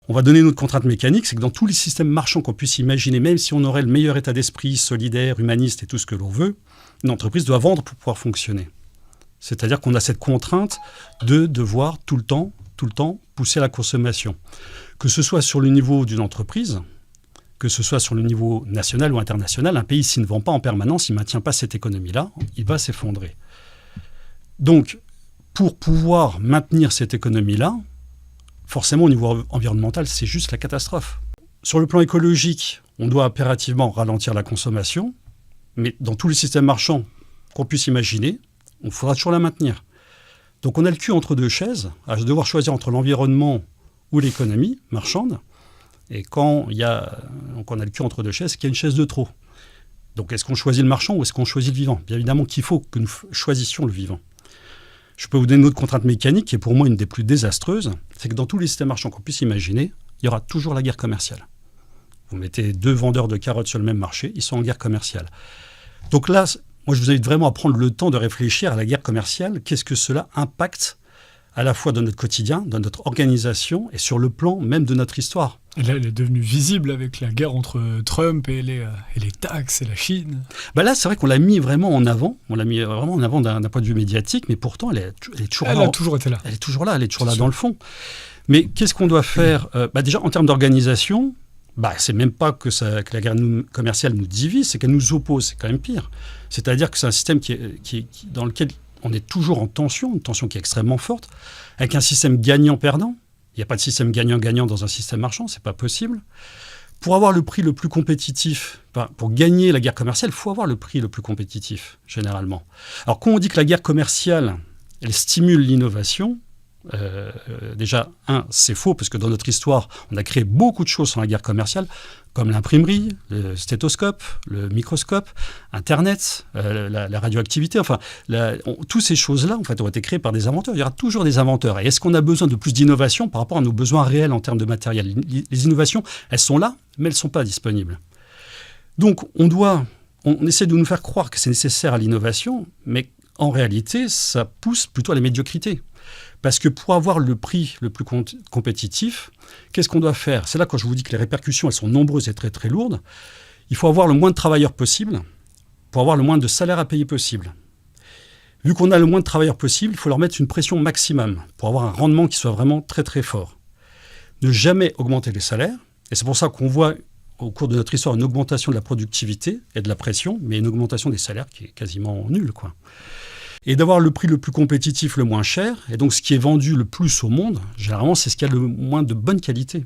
on va donner notre contrainte mécanique, c'est que dans tous les systèmes marchands qu'on puisse imaginer, même si on aurait le meilleur état d'esprit, solidaire, humaniste et tout ce que l'on veut, une entreprise doit vendre pour pouvoir fonctionner. C'est-à-dire qu'on a cette contrainte de devoir tout le temps pousser la consommation. Que ce soit sur le niveau d'une entreprise, que ce soit sur le niveau national ou international, un pays, s'il ne vend pas en permanence, il ne maintient pas cette économie-là, il va s'effondrer. Donc, pour pouvoir maintenir cette économie-là, forcément, au niveau environnemental, c'est juste la catastrophe. Sur le plan écologique, on doit impérativement ralentir la consommation, mais dans tous les systèmes marchands qu'on puisse imaginer, il faudra toujours la maintenir. Donc on a le cul entre deux chaises, à devoir choisir entre l'environnement ou l'économie marchande. Et quand donc on a le cul entre deux chaises, c'est qu'il y a une chaise de trop. Donc est-ce qu'on choisit le marchand ou est-ce qu'on choisit le vivant ? Bien évidemment qu'il faut que nous choisissions le vivant. Je peux vous donner une autre contrainte mécanique qui est pour moi une des plus désastreuses, c'est que dans tous les systèmes marchands qu'on puisse imaginer, il y aura toujours la guerre commerciale. Vous mettez 2 vendeurs de carottes sur le même marché, ils sont en guerre commerciale. Donc là, moi je vous invite vraiment à prendre le temps de réfléchir à la guerre commerciale. Qu'est-ce que cela impacte à la fois dans notre quotidien, dans notre organisation et sur le plan même de notre histoire. Et là, elle est devenue visible avec la guerre entre Trump et les taxes et la Chine. Là, c'est vrai qu'on l'a mis vraiment en avant. On l'a mis vraiment en avant d'un point de vue médiatique, mais pourtant, elle est toujours là. Elle a toujours été là. Elle est toujours là, dans le fond. Mais qu'est-ce qu'on doit faire ? Déjà, en termes d'organisation, c'est même pas que la guerre commerciale nous divise, c'est qu'elle nous oppose. C'est quand même pire. C'est-à-dire que c'est un système dans lequel on est toujours en tension, une tension qui est extrêmement forte, avec un système gagnant-perdant. Il n'y a pas de système gagnant-gagnant dans un système marchand, ce n'est pas possible. Pour avoir le prix le plus compétitif, pour gagner la guerre commerciale, il faut avoir le prix le plus compétitif, généralement. Alors, quand on dit que la guerre commerciale, elle stimule l'innovation, déjà, c'est faux, parce que dans notre histoire, on a créé beaucoup de choses sans la guerre commerciale, comme l'imprimerie, le stéthoscope, le microscope, Internet, la radioactivité, toutes ces choses-là, en fait, ont été créées par des inventeurs. Il y aura toujours des inventeurs. Et est-ce qu'on a besoin de plus d'innovation par rapport à nos besoins réels en termes de matériel ? Les innovations, elles sont là, mais elles ne sont pas disponibles. Donc, on essaie de nous faire croire que c'est nécessaire à l'innovation, mais en réalité, ça pousse plutôt à la médiocrité. Parce que pour avoir le prix le plus compétitif, qu'est-ce qu'on doit faire ? C'est là quand je vous dis que les répercussions, elles sont nombreuses et très très lourdes. Il faut avoir le moins de travailleurs possible pour avoir le moins de salaires à payer possible. Vu qu'on a le moins de travailleurs possible, il faut leur mettre une pression maximum pour avoir un rendement qui soit vraiment très très fort. Ne jamais augmenter les salaires. Et c'est pour ça qu'on voit au cours de notre histoire une augmentation de la productivité et de la pression, mais une augmentation des salaires qui est quasiment nulle, quoi. Et d'avoir le prix le plus compétitif, le moins cher, et donc ce qui est vendu le plus au monde, généralement, c'est ce qui a le moins de bonne qualité.